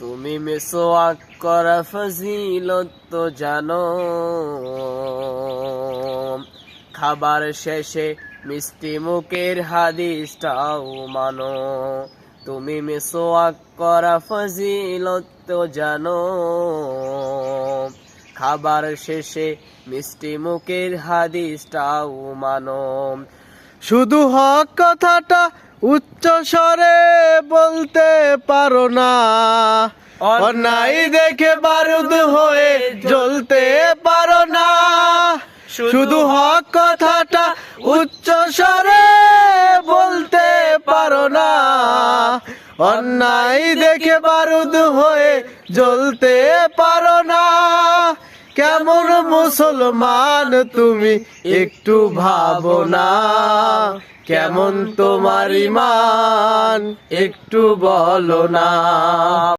তুমি মিসওয়াক করা ফজিলত তো জানো, খাবার শেষে মিষ্টি মুখের হাদিসটাও মানো। তুমি মিসওয়াক করা ফজিলত তো জানো, খাবার শেষে মিষ্টি মুখের হাদিসটাও মানো। শুধু হক কথাটা উচ্চ স্বরে বলতে পারো না, অন্যায় দেখে বারুদ হয়ে জ্বলতে পারো না। শুধু হক কথাটা উচ্চ স্বরে বলতে পারো না, অন্যায় দেখে বারুদ হয়ে জ্বলতে পারো না। কেমন মুসলমান তুমি একটু ভাবো না, কেমন তোমার ঈমান একটু বলো না।